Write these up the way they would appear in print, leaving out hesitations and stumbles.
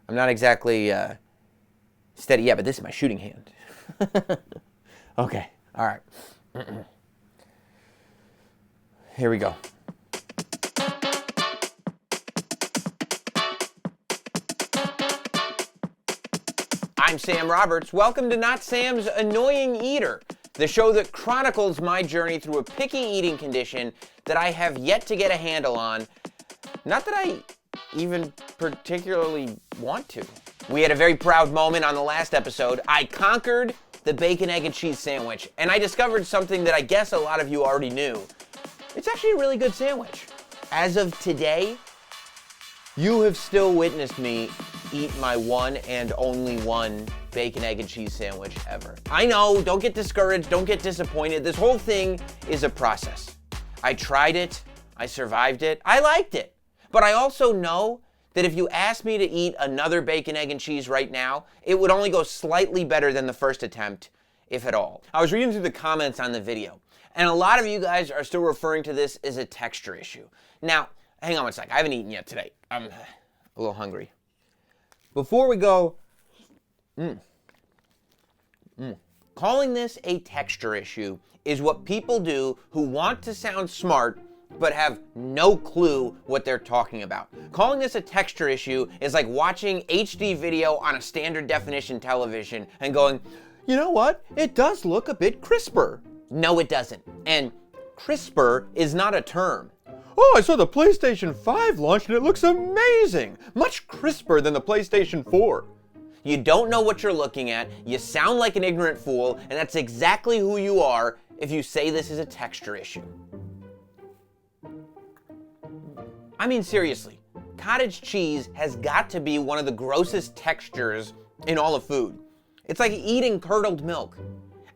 I'm not exactly steady yet, but this is my shooting hand. Okay, all right. Here we go. I'm Sam Roberts. Welcome to Notsam's Annoying Eater, the show that chronicles my journey through a picky eating condition that I have yet to get a handle on. Not that I even particularly want to. We had a very proud moment on the last episode. I conquered the bacon, egg, and cheese sandwich, and I discovered something that I guess a lot of you already knew. It's actually a really good sandwich. As of today, you have still witnessed me eat my one and only one bacon, egg, and cheese sandwich ever. I know, don't get discouraged, don't get disappointed. This whole thing is a process. I tried it, I survived it, I liked it. But I also know that if you asked me to eat another bacon, egg, and cheese right now, it would only go slightly better than the first attempt, if at all. I was reading through the comments on the video, and a lot of you guys are still referring to this as a texture issue. Now, hang on one sec, I haven't eaten yet today. I'm a little hungry. Before we go, calling this a texture issue is what people do who want to sound smart but have no clue what they're talking about. Calling this a texture issue is like watching HD video on a standard definition television and going, you know what? It does look a bit crisper. No, it doesn't. And crisper is not a term. Oh, I saw the PlayStation 5 launch and it looks amazing. Much crisper than the PlayStation 4. You don't know what you're looking at, you sound like an ignorant fool, and that's exactly who you are if you say this is a texture issue. I mean, seriously, cottage cheese has got to be one of the grossest textures in all of food. It's like eating curdled milk.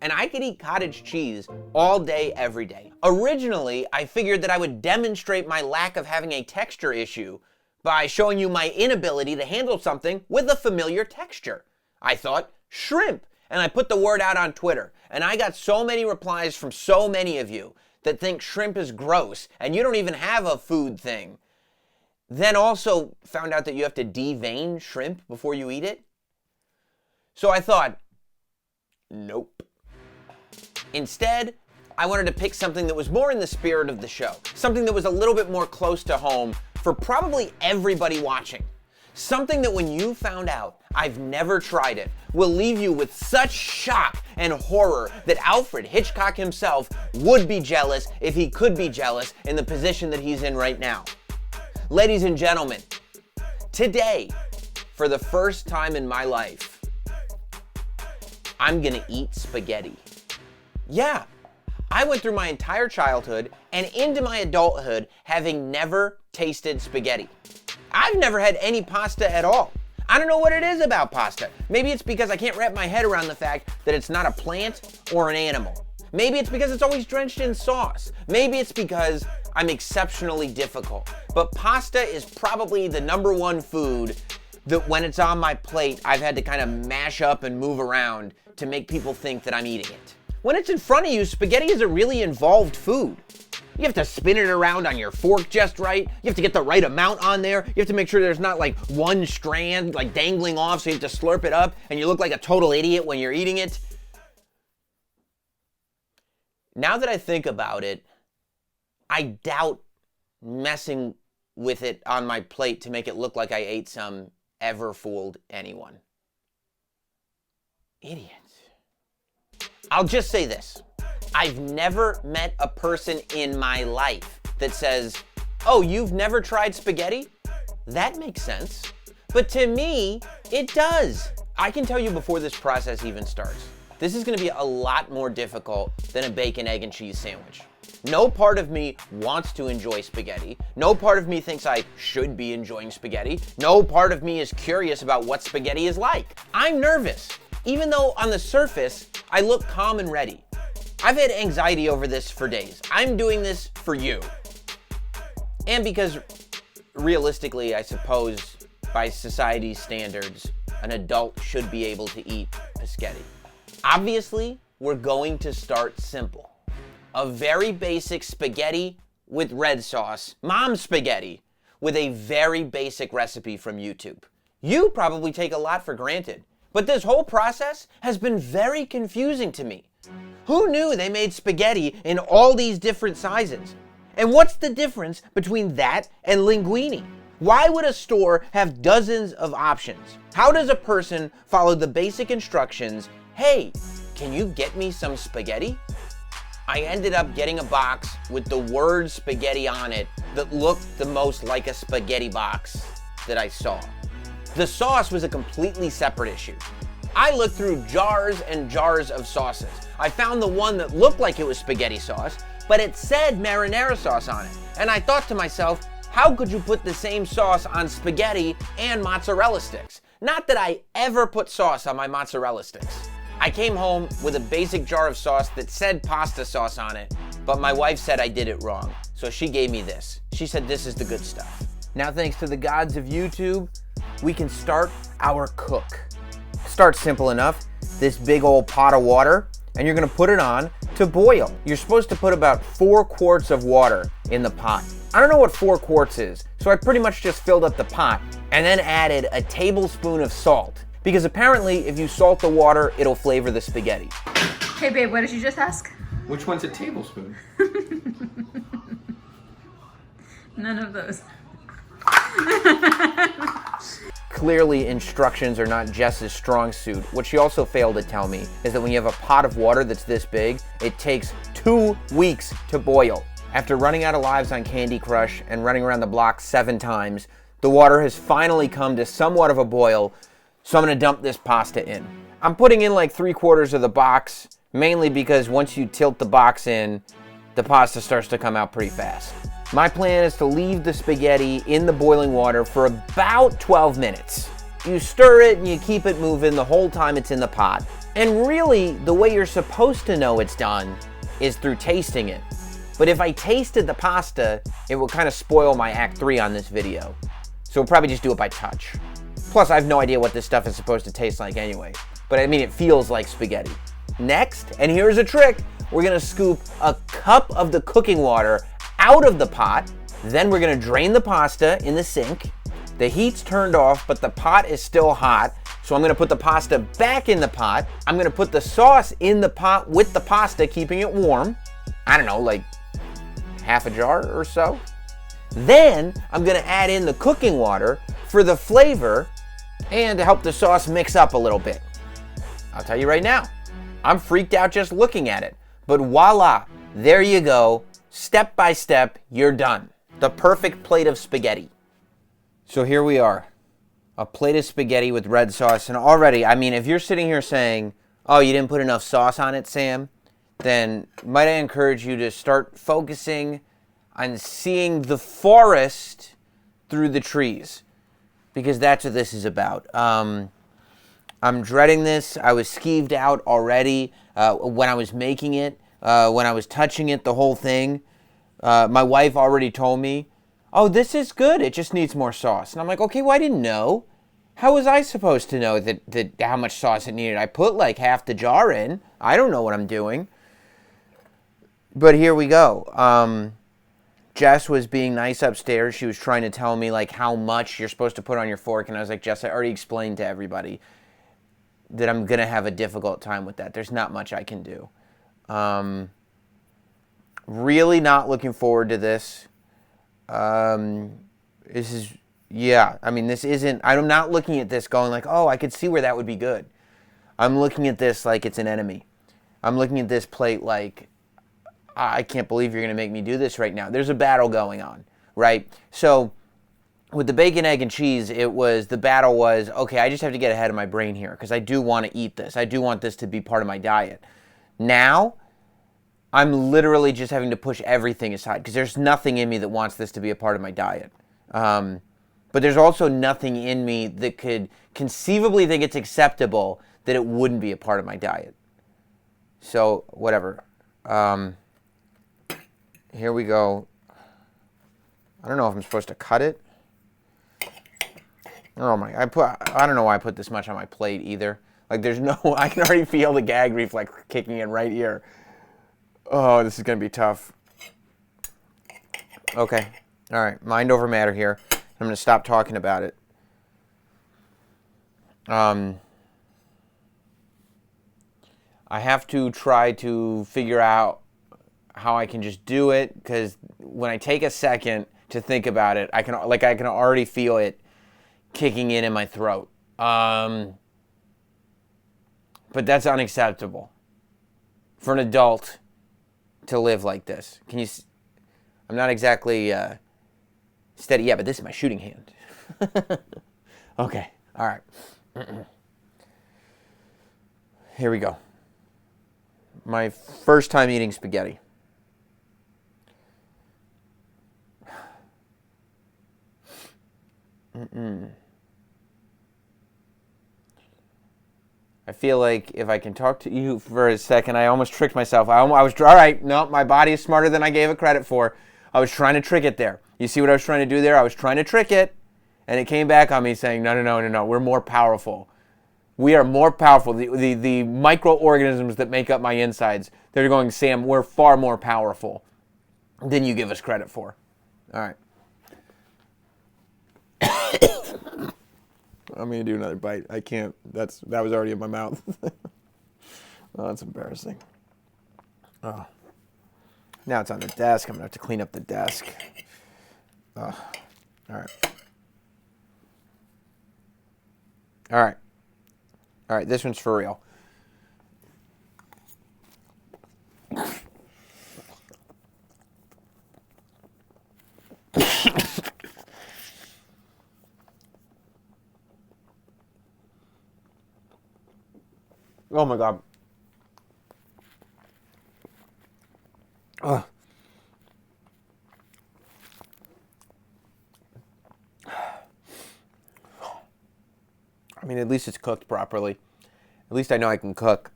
And I could eat cottage cheese all day, every day. Originally, I figured that I would demonstrate my lack of having a texture issue by showing you my inability to handle something with a familiar texture. I thought shrimp, and I put the word out on Twitter, and I got so many replies from so many of you that think shrimp is gross, and you don't even have a food thing. Then also found out that you have to devein shrimp before you eat it. So I thought, nope. Instead, I wanted to pick something that was more in the spirit of the show. Something that was a little bit more close to home for probably everybody watching. Something that when you found out, I've never tried it, will leave you with such shock and horror that Alfred Hitchcock himself would be jealous if he could be jealous in the position that he's in right now. Ladies and gentlemen, today, for the first time in my life, I'm gonna eat spaghetti. Yeah, I went through my entire childhood and into my adulthood having never tasted spaghetti. I've never had any pasta at all. I don't know what it is about pasta. Maybe it's because I can't wrap my head around the fact that it's not a plant or an animal. Maybe it's because it's always drenched in sauce. Maybe it's because I'm exceptionally difficult. But pasta is probably the number one food that when it's on my plate, I've had to kind of mash up and move around to make people think that I'm eating it. When it's in front of you, spaghetti is a really involved food. You have to spin it around on your fork just right. You have to get the right amount on there. You have to make sure there's not like one strand like dangling off, so you have to slurp it up and you look like a total idiot when you're eating it. Now that I think about it, I doubt messing with it on my plate to make it look like I ate some ever fooled anyone. Idiots. I'll just say this. I've never met a person in my life that says, oh, you've never tried spaghetti? That makes sense. But to me, it does. I can tell you before this process even starts, this is gonna be a lot more difficult than a bacon, egg, and cheese sandwich. No part of me wants to enjoy spaghetti. No part of me thinks I should be enjoying spaghetti. No part of me is curious about what spaghetti is like. I'm nervous, even though on the surface, I look calm and ready. I've had anxiety over this for days. I'm doing this for you. And because realistically, I suppose, by society's standards, an adult should be able to eat spaghetti. Obviously, we're going to start simple. A very basic spaghetti with red sauce, mom's spaghetti, with a very basic recipe from YouTube. You probably take a lot for granted, but this whole process has been very confusing to me. Who knew they made spaghetti in all these different sizes? And what's the difference between that and linguine? Why would a store have dozens of options? How does a person follow the basic instructions, hey, can you get me some spaghetti? I ended up getting a box with the word spaghetti on it that looked the most like a spaghetti box that I saw. The sauce was a completely separate issue. I looked through jars and jars of sauces. I found the one that looked like it was spaghetti sauce, but it said marinara sauce on it. And I thought to myself, how could you put the same sauce on spaghetti and mozzarella sticks? Not that I ever put sauce on my mozzarella sticks. I came home with a basic jar of sauce that said pasta sauce on it, but my wife said I did it wrong. So she gave me this. She said this is the good stuff. Now, thanks to the gods of YouTube, we can start our cook. Start simple enough. This big old pot of water, and you're gonna put it on to boil. You're supposed to put about 4 quarts of water in the pot. I don't know what 4 quarts is, so I pretty much just filled up the pot and then added a tablespoon of salt. Because apparently, if you salt the water, it'll flavor the spaghetti. Hey babe, what did you just ask? Which one's a tablespoon? None of those. Clearly, instructions are not Jess's strong suit. What she also failed to tell me is that when you have a pot of water that's this big, it takes 2 weeks to boil. After running out of lives on Candy Crush and running around the block 7 times, the water has finally come to somewhat of a boil, so I'm gonna dump this pasta in. I'm putting in like 3/4 of the box, mainly because once you tilt the box in, the pasta starts to come out pretty fast. My plan is to leave the spaghetti in the boiling water for about 12 minutes. You stir it and you keep it moving the whole time it's in the pot. And really, the way you're supposed to know it's done is through tasting it. But if I tasted the pasta, it will kind of spoil my Act 3 on this video. So we'll probably just do it by touch. Plus, I have no idea what this stuff is supposed to taste like anyway. But I mean, it feels like spaghetti. Next, and here's a trick, we're gonna scoop a cup of the cooking water out of the pot. Then we're gonna drain the pasta in the sink. The heat's turned off, but the pot is still hot. So I'm gonna put the pasta back in the pot. I'm gonna put the sauce in the pot with the pasta, keeping it warm. I don't know, like half a jar or so. Then I'm gonna add in the cooking water for the flavor and to help the sauce mix up a little bit. I'll tell you right now, I'm freaked out just looking at it. But voila, there you go. Step by step, you're done. The perfect plate of spaghetti. So here we are, a plate of spaghetti with red sauce. And already, I mean, if you're sitting here saying, oh, you didn't put enough sauce on it, Sam, then might I encourage you to start focusing on seeing the forest through the trees, because that's what this is about. I'm dreading this. I was skeeved out already when I was making it, when I was touching it, the whole thing. My wife already told me, oh, this is good. It just needs more sauce. And I'm like, okay, well, I didn't know. How was I supposed to know that how much sauce it needed? I put like half the jar in. I don't know what I'm doing. But here we go. Jess was being nice upstairs. She was trying to tell me like how much you're supposed to put on your fork. And I was like, Jess, I already explained to everybody that I'm going to have a difficult time with that. There's not much I can do. Really not looking forward to this. This is, yeah, I mean, this isn't, I'm not looking at this going like, oh, I could see where that would be good. I'm looking at this like it's an enemy. I'm looking at this plate like, I can't believe you're going to make me do this right now. There's a battle going on, right? So with the bacon, egg, and cheese, the battle was, okay, I just have to get ahead of my brain here because I do want to eat this. I do want this to be part of my diet. Now, I'm literally just having to push everything aside because there's nothing in me that wants this to be a part of my diet. But there's also nothing in me that could conceivably think it's acceptable that it wouldn't be a part of my diet. So, whatever. Here we go. I don't know if I'm supposed to cut it. Oh my, I don't know why I put this much on my plate either. Like there's no, I can already feel the gag reflex kicking in right here. Oh, this is going to be tough. Okay. All right. Mind over matter here. I'm going to stop talking about it. I have to try to figure out how I can just do it, because when I take a second to think about it, I can already feel it kicking in my throat. But that's unacceptable for an adult to live like this. I'm not exactly steady yet, but this is my shooting hand. Okay, all right. Here we go. My first time eating spaghetti. I feel like if I can talk to you for a second, I almost tricked myself. I was, all right, no, my body is smarter than I gave it credit for. I was trying to trick it there. You see what I was trying to do there? I was trying to trick it, and it came back on me saying, no, we're more powerful. We are more powerful. The microorganisms that make up my insides, they're going, Sam, we're far more powerful than you give us credit for. All right. I'm going to do another bite. I can't. That was already in my mouth. Oh, that's embarrassing. Oh. Now it's on the desk. I'm going to have to clean up the desk. Oh. All right. All right. All right, this one's for real. Oh my God. Ugh. I mean, at least it's cooked properly. At least I know I can cook,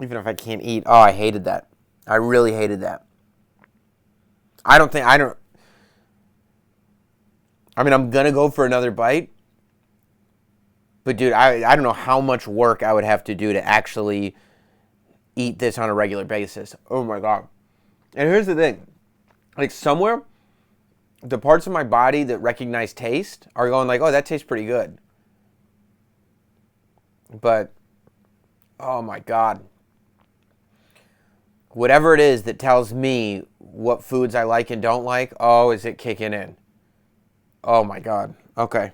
even if I can't eat. Oh, I hated that. I really hated that. I mean, I'm going to go for another bite. But dude, I don't know how much work I would have to do to actually eat this on a regular basis. Oh my God. And here's the thing. Like, somewhere, the parts of my body that recognize taste are going like, oh, that tastes pretty good. But, oh my God. Whatever it is that tells me what foods I like and don't like, oh, is it kicking in? Oh my God. Okay.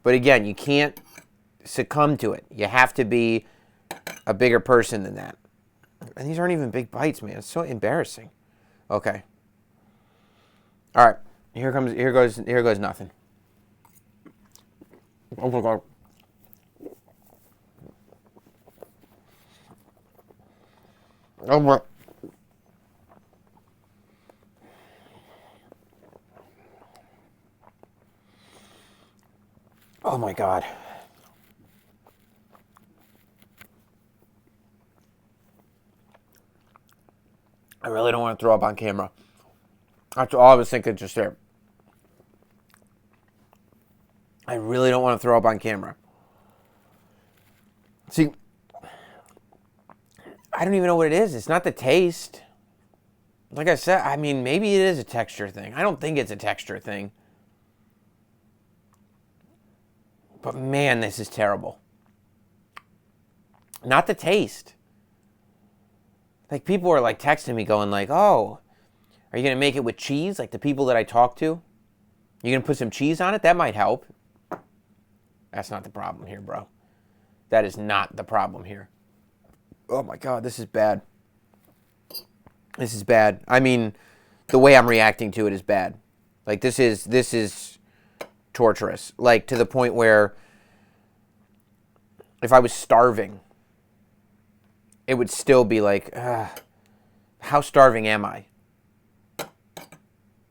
But again, you can't succumb to it. You have to be a bigger person than that. And these aren't even big bites, man. It's so embarrassing. Okay. All right. Here goes nothing. Oh my God. Oh my. Oh my God. I really don't want to throw up on camera. That's all I was thinking just there. I really don't want to throw up on camera. See, I don't even know what it is. It's not the taste. Like I said, I mean, maybe it is a texture thing. I don't think it's a texture thing. But man, this is terrible. Not the taste. Like, people are like texting me going like, oh, are you going to make it with cheese? Like the people that I talk to? You going to put some cheese on it? That might help. That's not the problem here, bro. That is not the problem here. Oh my God, this is bad. This is bad. I mean, the way I'm reacting to it is bad. Like, this is torturous. Like, to the point where if I was starving, it would still be like, how starving am I?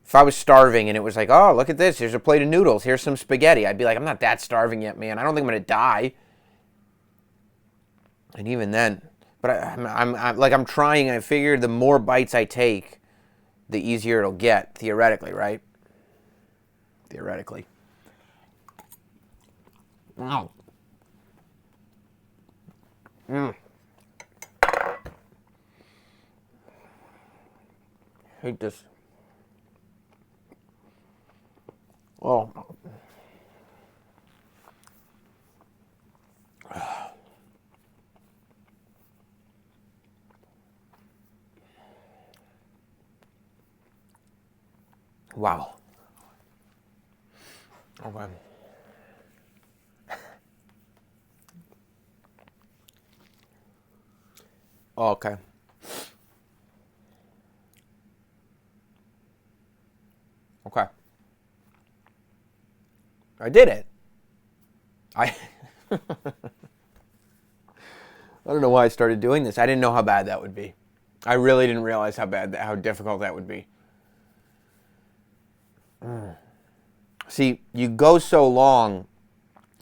If I was starving and it was like, oh, look at this. Here's a plate of noodles. Here's some spaghetti. I'd be like, I'm not that starving yet, man. I don't think I'm going to die. And even then, but I'm trying. I figure the more bites I take, the easier it'll get, theoretically, right? Theoretically. Wow. Hate this. Oh. Wow. Okay. Okay. Okay. I did it. I don't know why I started doing this. I didn't know how bad that would be. I really didn't realize how difficult that would be. See, you go so long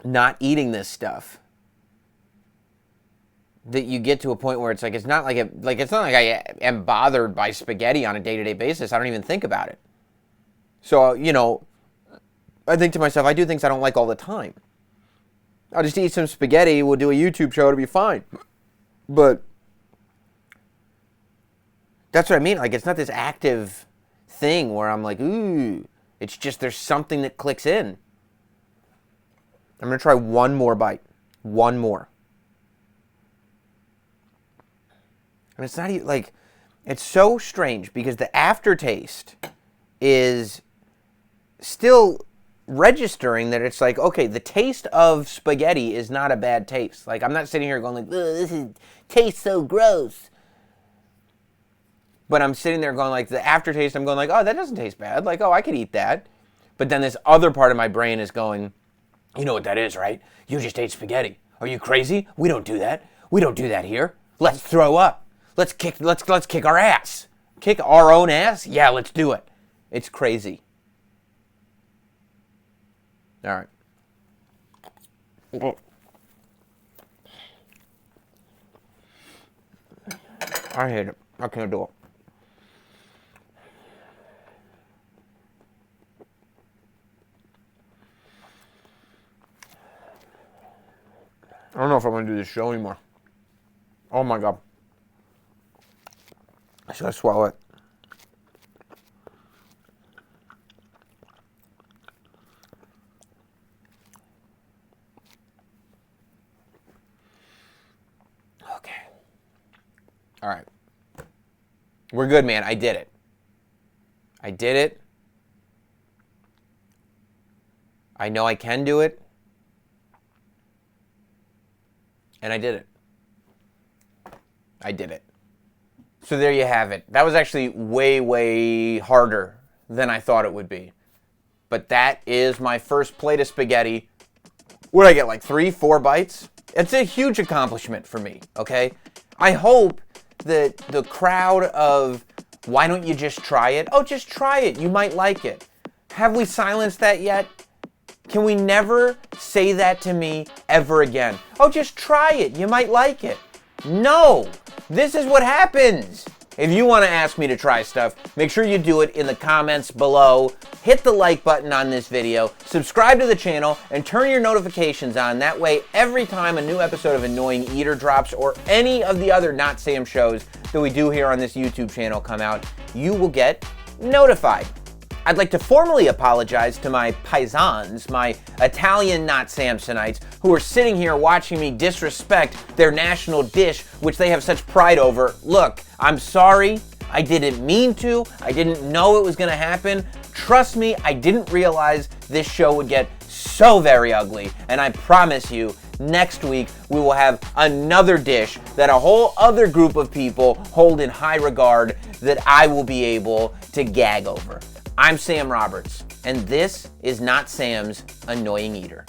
not eating this stuff that you get to a point where it's like it's not like I am bothered by spaghetti on a day-to-day basis. I don't even think about it. So, I think to myself, I do things I don't like all the time. I'll just eat some spaghetti, we'll do a YouTube show, it'll be fine. But that's what I mean. Like, it's not this active thing where I'm like, ooh. It's just there's something that clicks in. I'm going to try one more bite. One more. And it's not even like, it's so strange because the aftertaste is still registering that it's like, okay, the taste of spaghetti is not a bad taste. Like, I'm not sitting here going like, this tastes so gross. But I'm sitting there going like, the aftertaste, I'm going like, oh, that doesn't taste bad. Like, oh, I could eat that. But then this other part of my brain is going, you know what that is, right? You just ate spaghetti. Are you crazy? We don't do that. We don't do that here. Let's throw up. Let's kick our ass. Kick our own ass? Yeah, let's do it. It's crazy. All right. I hate it. I can't do it. I don't know if I want to do this show anymore. Oh my God. I should swallow it. Okay. All right. We're good, man. I did it. I did it. I know I can do it. And I did it. I did it. So there you have it. That was actually way, way harder than I thought it would be. But that is my first plate of spaghetti. What did I get, like 3-4 bites? It's a huge accomplishment for me, okay? I hope that the crowd of, why don't you just try it? Oh, just try it. You might like it. Have we silenced that yet? Can we never say that to me ever again? Oh, just try it. You might like it. No, this is what happens. If you want to ask me to try stuff, make sure you do it in the comments below. Hit the like button on this video, subscribe to the channel, and turn your notifications on. That way, every time a new episode of Annoying Eater drops or any of the other Not Sam shows that we do here on this YouTube channel come out, you will get notified. I'd like to formally apologize to my paisans, my Italian Not Samsonites, who are sitting here watching me disrespect their national dish, which they have such pride over. Look, I'm sorry. I didn't mean to. I didn't know it was going to happen. Trust me, I didn't realize this show would get so very ugly. And I promise you, next week we will have another dish that a whole other group of people hold in high regard that I will be able to gag over. I'm Sam Roberts, and this is Not Sam's Annoying Eater.